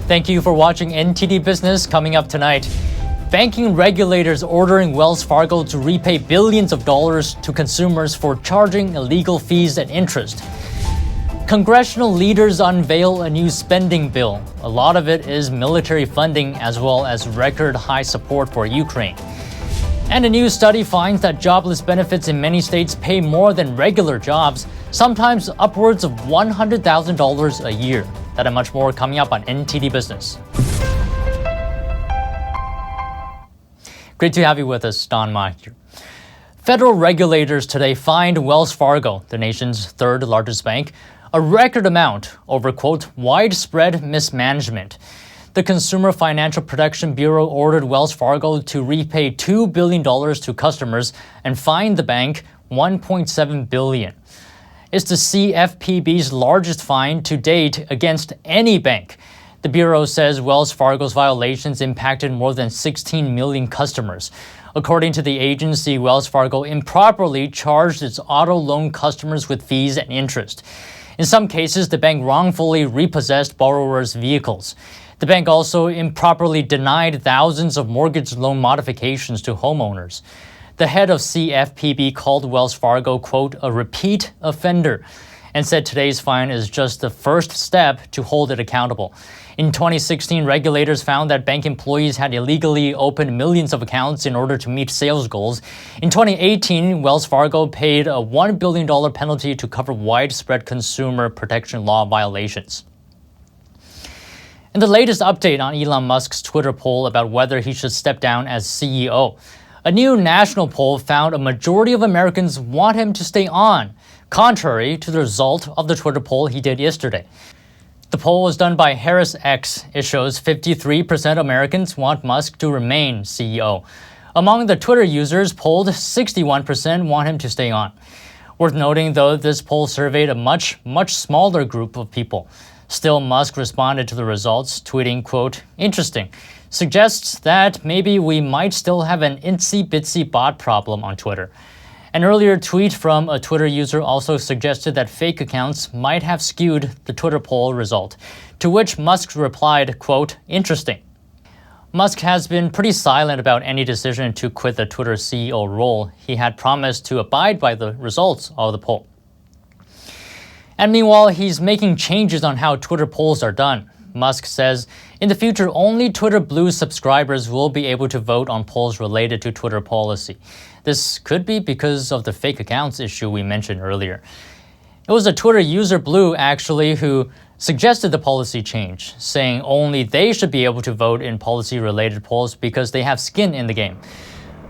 Thank you for watching NTD Business. Coming up tonight, banking regulators ordering Wells Fargo to repay billions of dollars to consumers for charging illegal fees and interest. Congressional leaders unveil a new spending bill. A lot of it is military funding as well as record high support for Ukraine. And a new study finds that jobless benefits in many states pay more than regular jobs, sometimes upwards of $100,000 a year. That and much more coming up on NTD Business. Great to have you with us, Don Ma here. Federal regulators today fined Wells Fargo, the nation's third largest bank, a record amount over, quote, widespread mismanagement. The Consumer Financial Protection Bureau ordered Wells Fargo to repay $2 billion to customers and fine the bank $1.7 billion. It's the CFPB's largest fine to date against any bank. The Bureau says Wells Fargo's violations impacted more than 16 million customers. According to the agency, Wells Fargo improperly charged its auto loan customers with fees and interest. In some cases, the bank wrongfully repossessed borrowers' vehicles. The bank also improperly denied thousands of mortgage loan modifications to homeowners. The head of CFPB called Wells Fargo, quote, a repeat offender, and said today's fine is just the first step to hold it accountable. In 2016, regulators found that bank employees had illegally opened millions of accounts in order to meet sales goals. In 2018, Wells Fargo paid a $1 billion penalty to cover widespread consumer protection law violations. And the latest update on Elon Musk's Twitter poll about whether he should step down as CEO. A new national poll found a majority of Americans want him to stay on, contrary to the result of the Twitter poll he did yesterday. The poll was done by Harris-X. It shows 53% Americans want Musk to remain CEO. Among the Twitter users polled, 61% want him to stay on. Worth noting, though, this poll surveyed a much smaller group of people. Still, Musk responded to the results, tweeting, quote, interesting. Suggests that maybe we might still have an itsy-bitsy bot problem on Twitter. An earlier tweet from a Twitter user also suggested that fake accounts might have skewed the Twitter poll result, to which Musk replied, quote, interesting. Musk has been pretty silent about any decision to quit the Twitter CEO role. He had promised to abide by the results of the poll. And meanwhile, he's making changes on how Twitter polls are done. Musk says, in the future, only Twitter Blue subscribers will be able to vote on polls related to Twitter policy. This could be because of the fake accounts issue we mentioned earlier. It was a Twitter user Blue, actually, who suggested the policy change, saying only they should be able to vote in policy-related polls because they have skin in the game.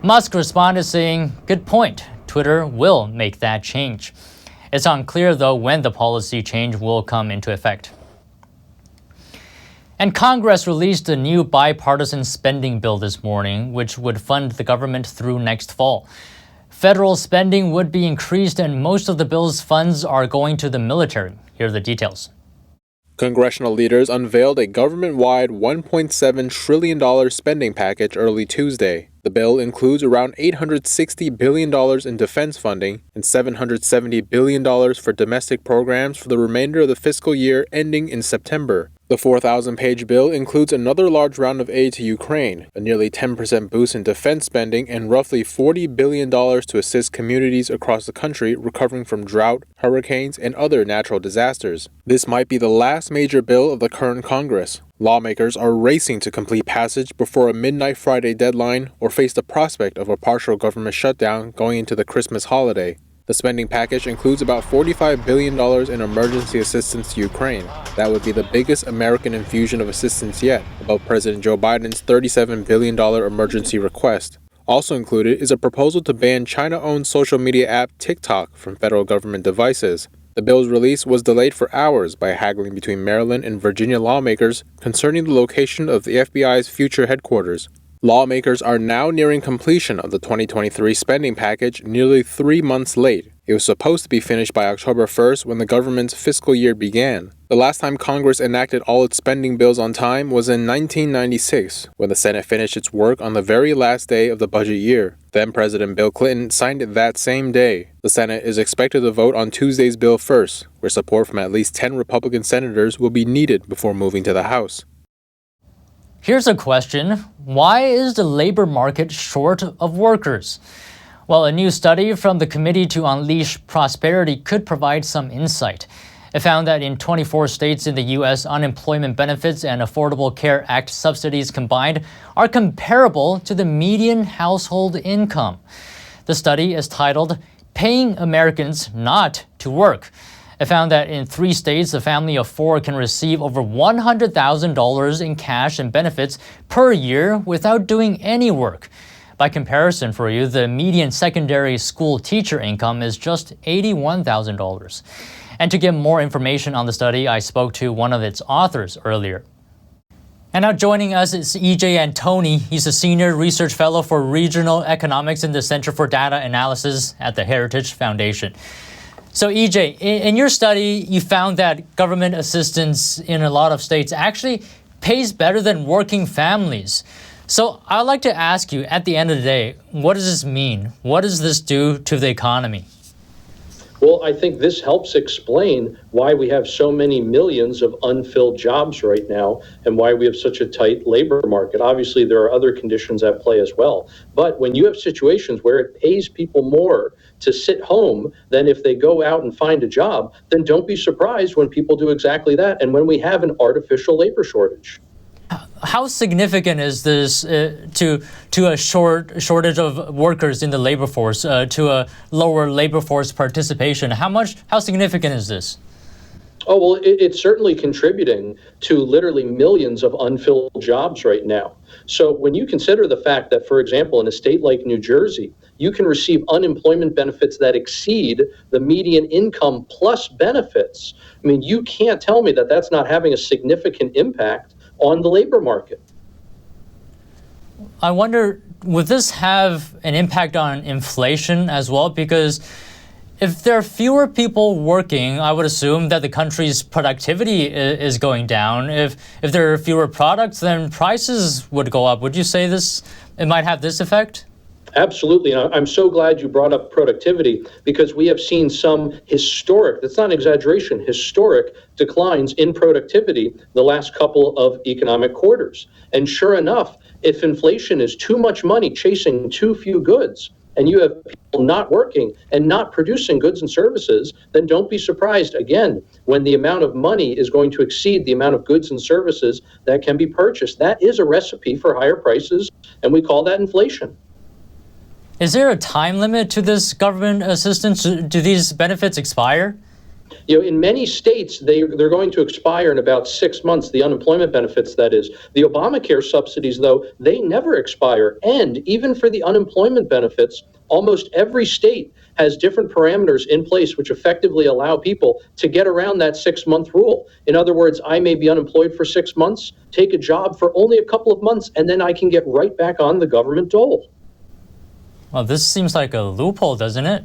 Musk responded saying, good point, Twitter will make that change. It's unclear, though, when the policy change will come into effect. And Congress released a new bipartisan spending bill this morning, which would fund the government through next fall. Federal spending would be increased, and most of the bill's funds are going to the military. Here are the details. Congressional leaders unveiled a government-wide $1.7 trillion spending package early Tuesday. The bill includes around $860 billion in defense funding and $770 billion for domestic programs for the remainder of the fiscal year ending in September. The 4,000-page bill includes another large round of aid to Ukraine, a nearly 10% boost in defense spending, and roughly $40 billion to assist communities across the country recovering from drought, hurricanes, and other natural disasters. This might be the last major bill of the current Congress. Lawmakers are racing to complete passage before a midnight Friday deadline or face the prospect of a partial government shutdown going into the Christmas holiday. The spending package includes about $45 billion in emergency assistance to Ukraine. That would be the biggest American infusion of assistance yet, above President Joe Biden's $37 billion emergency request. Also included is a proposal to ban China-owned social media app TikTok from federal government devices. The bill's release was delayed for hours by haggling between Maryland and Virginia lawmakers concerning the location of the FBI's future headquarters. Lawmakers are now nearing completion of the 2023 spending package, nearly 3 months late. It was supposed to be finished by October 1st when the government's fiscal year began. The last time Congress enacted all its spending bills on time was in 1996, when the Senate finished its work on the very last day of the budget year. Then President Bill Clinton signed it that same day. The Senate is expected to vote on Tuesday's bill first, where support from at least 10 Republican senators will be needed before moving to the House. Here's a question. Why is the labor market short of workers? Well, a new study from the Committee to Unleash Prosperity could provide some insight. It found that in 24 states in the U.S., unemployment benefits and Affordable Care Act subsidies combined are comparable to the median household income. The study is titled, Paying Americans Not to Work. It found that in 3 states, a family of 4 can receive over $100,000 in cash and benefits per year without doing any work. By comparison for you, the median secondary school teacher income is just $81,000. And to get more information on the study, I spoke to one of its authors earlier. And now joining us is E.J. Antoni. He's a senior research fellow for regional economics in the Center for Data Analysis at the Heritage Foundation. So EJ, in your study, you found that government assistance in a lot of states actually pays better than working families. So I'd like to ask you, at the end of the day, what does this mean? What does this do to the economy? Well, I think this helps explain why we have so many millions of unfilled jobs right now and why we have such a tight labor market. Obviously, there are other conditions at play as well. But when you have situations where it pays people more to sit home than if they go out and find a job, then don't be surprised when people do exactly that and when we have an artificial labor shortage. How significant is this to a shortage of workers in the labor force, to a lower labor force participation? How significant is this? Oh, well, it's certainly contributing to literally millions of unfilled jobs right now. So when you consider the fact that, for example, in a state like New Jersey, you can receive unemployment benefits that exceed the median income plus benefits, I mean, you can't tell me that that's not having a significant impact on the labor market. I wonder, would this have an impact on inflation as well? Because if there are fewer people working, I would assume that the country's productivity is going down. If there are fewer products, then prices would go up. Would you say it might have this effect? Absolutely. And I'm so glad you brought up productivity because we have seen some historic, that's not an exaggeration, historic declines in productivity the last couple of economic quarters. And sure enough, if inflation is too much money chasing too few goods, and you have people not working and not producing goods and services, then don't be surprised, again, when the amount of money is going to exceed the amount of goods and services that can be purchased. That is a recipe for higher prices, and we call that inflation. Is there a time limit to this government assistance? Do these benefits expire? You know, in many states, they're going to expire in about 6 months, the unemployment benefits, that is. The Obamacare subsidies, though, they never expire. And even for the unemployment benefits, almost every state has different parameters in place which effectively allow people to get around that 6-month rule. In other words, I may be unemployed for 6 months, take a job for only a couple of months, and then I can get right back on the government dole. Well, this seems like a loophole, doesn't it?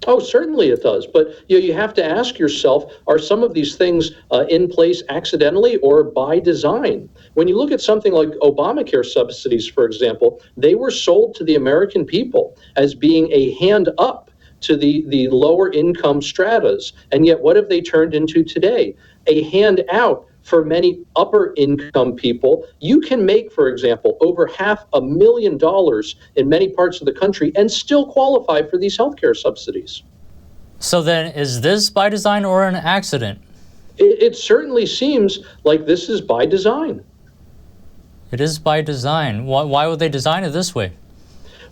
Oh, certainly it does. But you have to ask yourself, are some of these things in place accidentally or by design? When you look at something like Obamacare subsidies, for example, they were sold to the American people as being a hand up to the lower income stratas. And yet what have they turned into today? A hand out for many upper income people. You can make, for example, over $500,000 in many parts of the country and still qualify for these healthcare subsidies. So then, is this by design or an accident? It certainly seems like this is by design. It is by design. Why would they design it this way?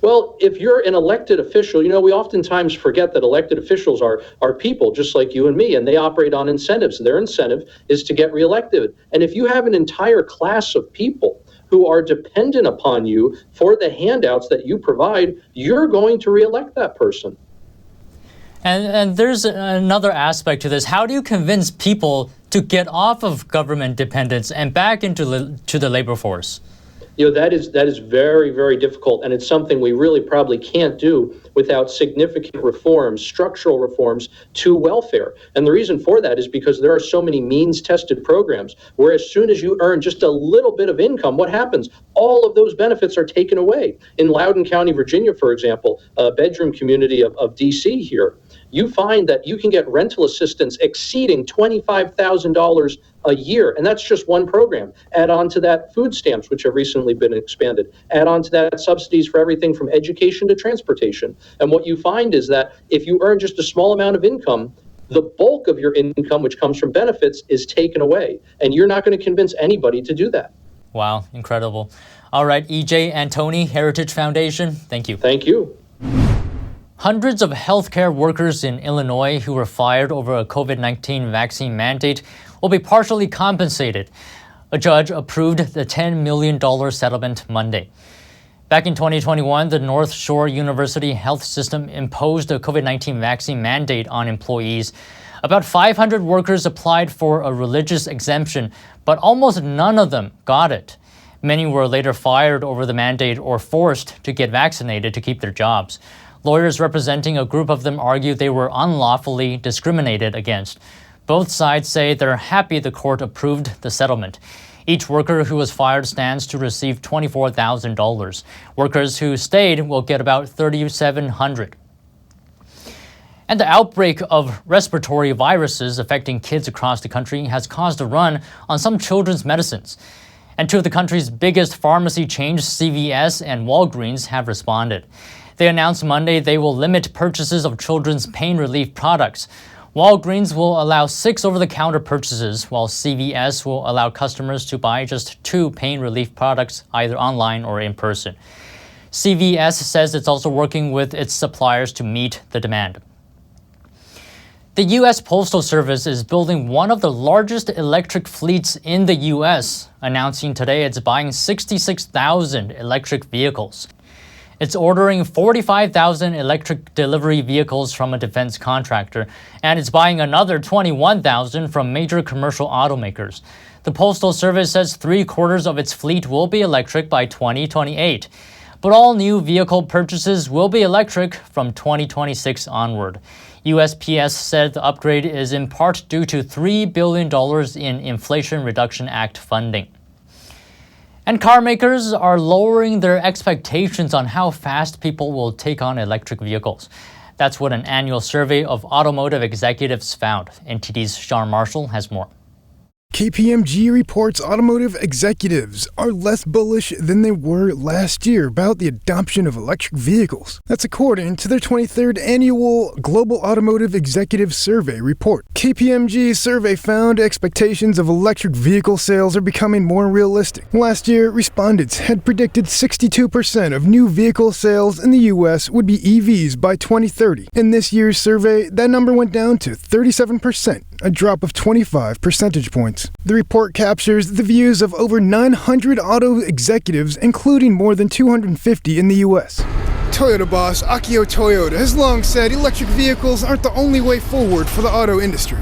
Well, if you're an elected official, you know, we oftentimes forget that elected officials are people just like you and me, and they operate on incentives. Their incentive is to get reelected. And if you have an entire class of people who are dependent upon you for the handouts that you provide, you're going to reelect that person. And there's another aspect to this. How do you convince people to get off of government dependence and back into the labor force? You know, that is very, very difficult, and it's something we really probably can't do without significant reforms, structural reforms to welfare. And the reason for that is because there are so many means-tested programs where as soon as you earn just a little bit of income, what happens? All of those benefits are taken away. In Loudoun County, Virginia, for example, a bedroom community of D.C. here, you find that you can get rental assistance exceeding $25,000 a year. And that's just one program. Add on to that food stamps, which have recently been expanded. Add on to that subsidies for everything from education to transportation. And what you find is that if you earn just a small amount of income, the bulk of your income, which comes from benefits, is taken away. And you're not going to convince anybody to do that. Wow, incredible. All right, EJ and Tony, Heritage Foundation, thank you. Thank you. Hundreds of healthcare workers in Illinois who were fired over a COVID-19 vaccine mandate will be partially compensated. A judge approved the $10 million settlement Monday. Back in 2021, the North Shore University Health System imposed a COVID-19 vaccine mandate on employees. About 500 workers applied for a religious exemption, but almost none of them got it. Many were later fired over the mandate or forced to get vaccinated to keep their jobs. Lawyers representing a group of them argue they were unlawfully discriminated against. Both sides say they're happy the court approved the settlement. Each worker who was fired stands to receive $24,000. Workers who stayed will get about $3,700. And the outbreak of respiratory viruses affecting kids across the country has caused a run on some children's medicines. And two of the country's biggest pharmacy chains, CVS and Walgreens, have responded. They announced Monday they will limit purchases of children's pain relief products. Walgreens will allow 6 over-the-counter purchases, while CVS will allow customers to buy just 2 pain relief products either online or in person. CVS says it's also working with its suppliers to meet the demand. The U.S. Postal Service is building one of the largest electric fleets in the U.S., announcing today it's buying 66,000 electric vehicles. It's ordering 45,000 electric delivery vehicles from a defense contractor, and it's buying another 21,000 from major commercial automakers. The Postal Service says 3/4 of its fleet will be electric by 2028. But all new vehicle purchases will be electric from 2026 onward. USPS said the upgrade is in part due to $3 billion in Inflation Reduction Act funding. And car makers are lowering their expectations on how fast people will take on electric vehicles. That's what an annual survey of automotive executives found. NTD's Sean Marshall has more. KPMG reports automotive executives are less bullish than they were last year about the adoption of electric vehicles. That's according to their 23rd annual Global Automotive Executive Survey report. KPMG's survey found expectations of electric vehicle sales are becoming more realistic. Last year, respondents had predicted 62% of new vehicle sales in the U.S. would be EVs by 2030. In this year's survey, that number went down to 37%, a drop of 25 percentage points. The report captures the views of over 900 auto executives, including more than 250 in the U.S. Toyota boss Akio Toyoda has long said electric vehicles aren't the only way forward for the auto industry.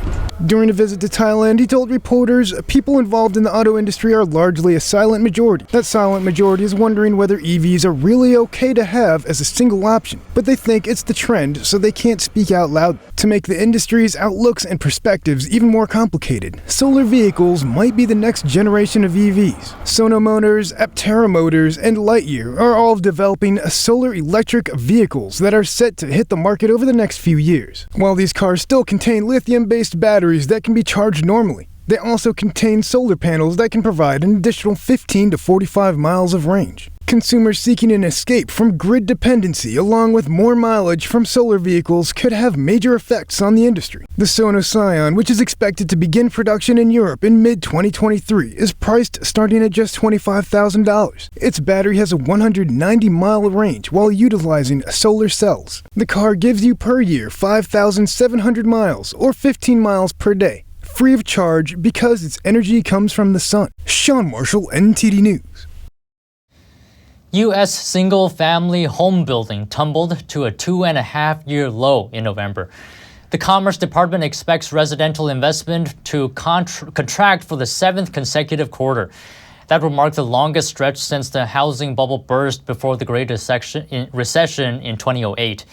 During a visit to Thailand, he told reporters people involved in the auto industry are largely a silent majority. That silent majority is wondering whether EVs are really okay to have as a single option, but they think it's the trend, so they can't speak out loud. To make the industry's outlooks and perspectives even more complicated, solar vehicles might be the next generation of EVs. Sono Motors, Aptera Motors, and Lightyear are all developing solar electric vehicles that are set to hit the market over the next few years. While these cars still contain lithium-based batteries that can be charged normally, they also contain solar panels that can provide an additional 15 to 45 miles of range. Consumers seeking an escape from grid dependency along with more mileage from solar vehicles could have major effects on the industry. The Sono Scion, which is expected to begin production in Europe in mid-2023, is priced starting at just $25,000. Its battery has a 190-mile range while utilizing solar cells. The car gives you per year 5,700 miles or 15 miles per day, free of charge because its energy comes from the sun. Sean Marshall, NTD News. U.S. single-family home building tumbled to a 2.5-year low in November. The Commerce Department expects residential investment to contract for the 7th consecutive quarter. That will mark the longest stretch since the housing bubble burst before the Great Recession in 2008.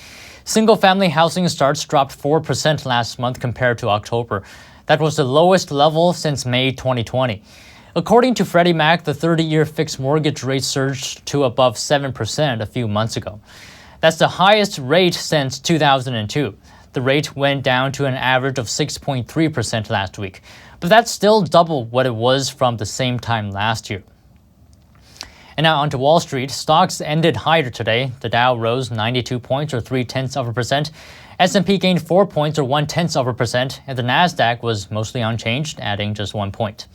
Single-family housing starts dropped 4% last month compared to October. That was the lowest level since May 2020. According to Freddie Mac, the 30-year fixed mortgage rate surged to above 7% a few months ago. That's the highest rate since 2002. The rate went down to an average of 6.3% last week. but that's still double what it was from the same time last year. And now onto Wall Street. Stocks ended higher today. The Dow rose 92 points or 0.3%. S&P gained 4 points or 0.1%, and the Nasdaq was mostly unchanged, adding just 1 point.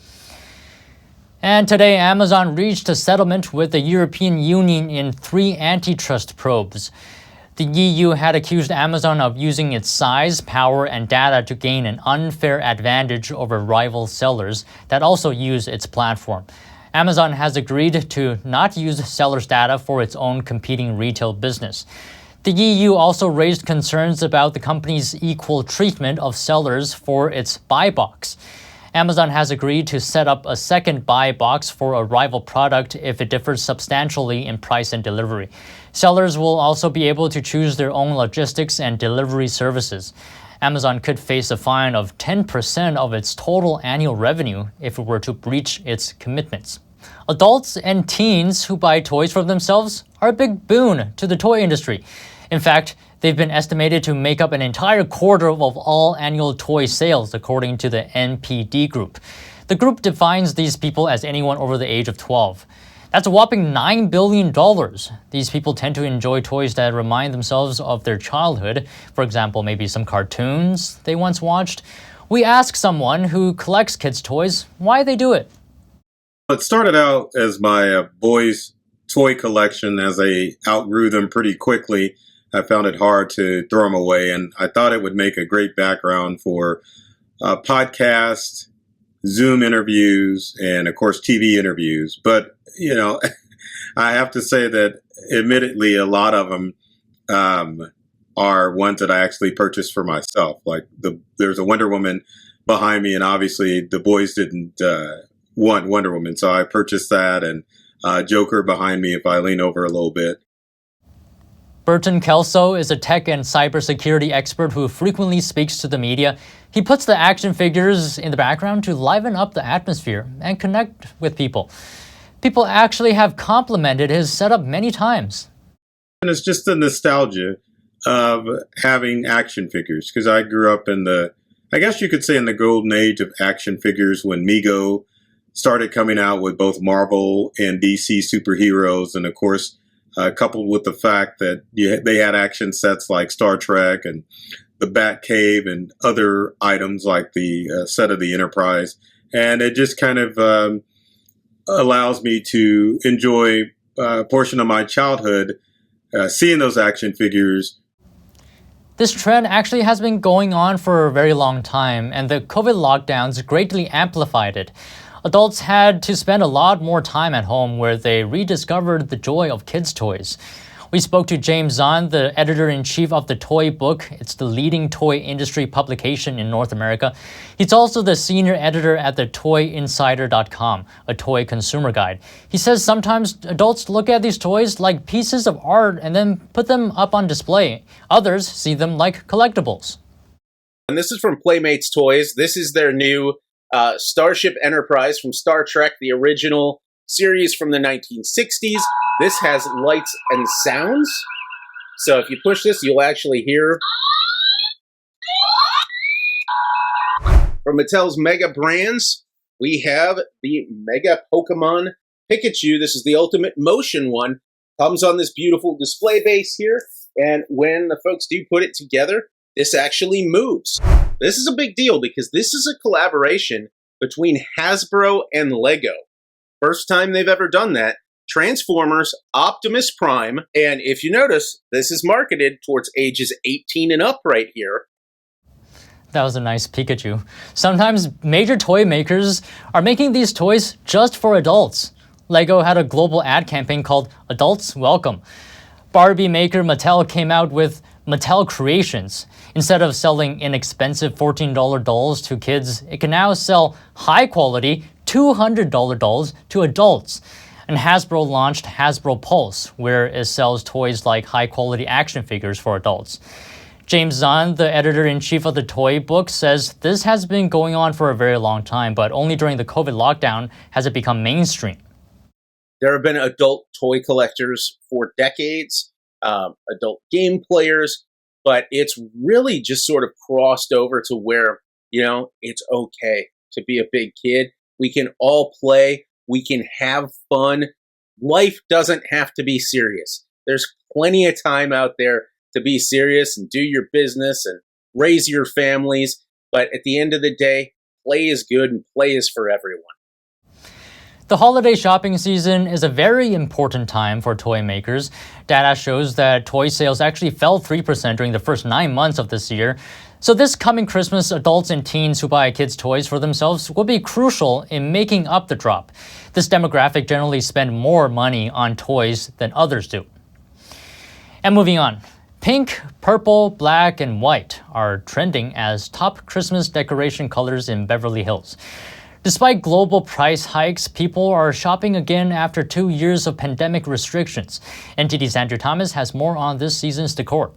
And today, Amazon reached a settlement with the European Union in 3 antitrust probes. The EU had accused Amazon of using its size, power, and data to gain an unfair advantage over rival sellers that also use its platform. Amazon has agreed to not use sellers' data for its own competing retail business. The EU also raised concerns about the company's equal treatment of sellers for its buy box. Amazon has agreed to set up a second buy box for a rival product if it differs substantially in price and delivery. Sellers will also be able to choose their own logistics and delivery services. Amazon could face a fine of 10% of its total annual revenue if it were to breach its commitments. Adults and teens who buy toys for themselves are a big boon to the toy industry. In fact, they've been estimated to make up an entire quarter of all annual toy sales, according to the NPD Group. The group defines these people as anyone over the age of 12. That's a whopping $9 billion. These people tend to enjoy toys that remind themselves of their childhood. For example, maybe some cartoons they once watched. We ask someone who collects kids' toys why they do it. It started out as my boys' toy collection. As I outgrew them pretty quickly, I found it hard to throw them away, and I thought it would make a great background for podcasts, Zoom interviews, and of course TV interviews. But I have to say that admittedly a lot of them are ones that I actually purchased for myself. Like there's a Wonder Woman behind me, and obviously the boys didn't want Wonder Woman, so I purchased that, and Joker behind me if I lean over a little bit. Burton Kelso is a tech and cybersecurity expert who frequently speaks to the media. He puts the action figures in the background to liven up the atmosphere and connect with people. People actually have complimented his setup many times. And it's just the nostalgia of having action figures, because I grew up in I guess you could say in the golden age of action figures when Mego started coming out with both Marvel and DC superheroes, and of course, coupled with the fact that they had action sets like Star Trek and the Batcave and other items like the set of the Enterprise. And it just kind of allows me to enjoy a portion of my childhood seeing those action figures. This trend actually has been going on for a very long time, and the COVID lockdowns greatly amplified it. Adults had to spend a lot more time at home where they rediscovered the joy of kids' toys. We spoke to James Zahn, the editor-in-chief of The Toy Book. It's the leading toy industry publication in North America. He's also the senior editor at the ToyInsider.com, a toy consumer guide. He says sometimes adults look at these toys like pieces of art and then put them up on display. Others see them like collectibles. And this is from Playmates Toys. This is their new Starship Enterprise from Star Trek, the original series from the 1960s. This has lights and sounds. So if you push this, you'll actually hear. From Mattel's Mega Brands, we have the Mega Pokemon Pikachu. This is the ultimate motion one. Comes on this beautiful display base here. And when the folks do put it together, this actually moves. This is a big deal because this is a collaboration between Hasbro and Lego. First time they've ever done that. Transformers Optimus Prime. And if you notice, this is marketed towards ages 18 and up right here. That was a nice Pikachu. Sometimes major toy makers are making these toys just for adults. Lego had a global ad campaign called Adults Welcome. Barbie maker Mattel came out with Mattel Creations. Instead of selling inexpensive $14 dolls to kids, it can now sell high-quality $200 dolls to adults. And Hasbro launched Hasbro Pulse, where it sells toys like high-quality action figures for adults. James Zahn, the editor-in-chief of the Toy Book, says this has been going on for a very long time, but only during the COVID lockdown has it become mainstream. There have been adult toy collectors for decades, adult game players, but it's really just sort of crossed over to where, it's okay. to be a big kid. We can all play. We can have fun. Life doesn't have to be serious. There's plenty of time out there to be serious and do your business and raise your families. But at the end of the day, play is good and play is for everyone. The holiday shopping season is a very important time for toy makers. Data shows that toy sales actually fell 3% during the first 9 months of this year. So this coming Christmas, adults and teens who buy kids' toys for themselves will be crucial in making up the drop. This demographic generally spend more money on toys than others do. And moving on. Pink, purple, black, and white are trending as top Christmas decoration colors in Beverly Hills. Despite global price hikes, people are shopping again after 2 years of pandemic restrictions. NTD's Andrew Thomas has more on this season's decor.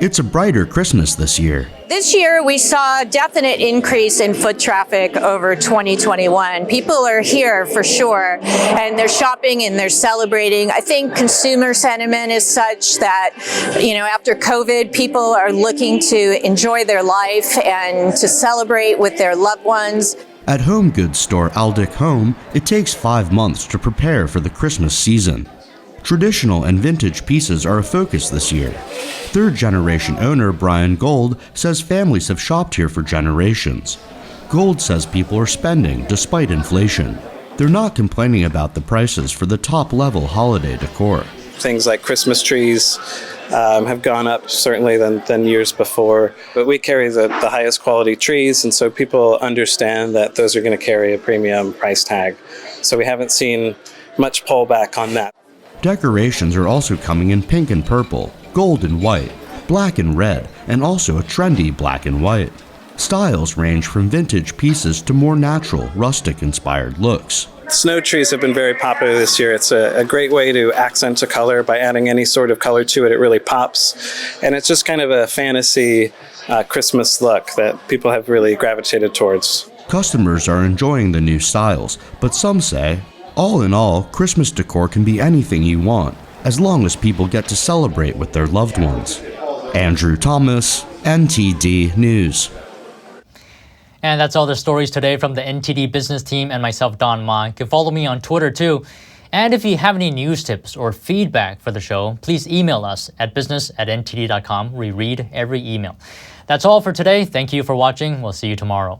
It's a brighter Christmas this year. This year, we saw a definite increase in foot traffic over 2021. People are here for sure, and they're shopping and they're celebrating. I think consumer sentiment is such that, after COVID, people are looking to enjoy their life and to celebrate with their loved ones. At home goods store Aldic Home, it takes 5 months to prepare for the Christmas season. Traditional and vintage pieces are a focus this year. Third-generation owner Brian Gold says families have shopped here for generations. Gold says people are spending despite inflation. They're not complaining about the prices for the top-level holiday decor. Things like Christmas trees have gone up certainly than years before, but we carry the highest quality trees, and so people understand that those are going to carry a premium price tag. So we haven't seen much pullback on that. Decorations are also coming in pink and purple, gold and white, black and red, and also a trendy black and white. Styles range from vintage pieces to more natural, rustic-inspired looks. Snow trees have been very popular this year. It's a great way to accent a color. By adding any sort of color to it, it really pops. And it's just kind of a fantasy Christmas look that people have really gravitated towards. Customers are enjoying the new styles, but some say, all in all, Christmas decor can be anything you want, as long as people get to celebrate with their loved ones. Andrew Thomas, NTD News. And that's all the stories today from the NTD Business team and myself, Don Ma. You can follow me on Twitter too. And if you have any news tips or feedback for the show, please email us at business@ntd.com. We read every email. That's all for today. Thank you for watching. We'll see you tomorrow.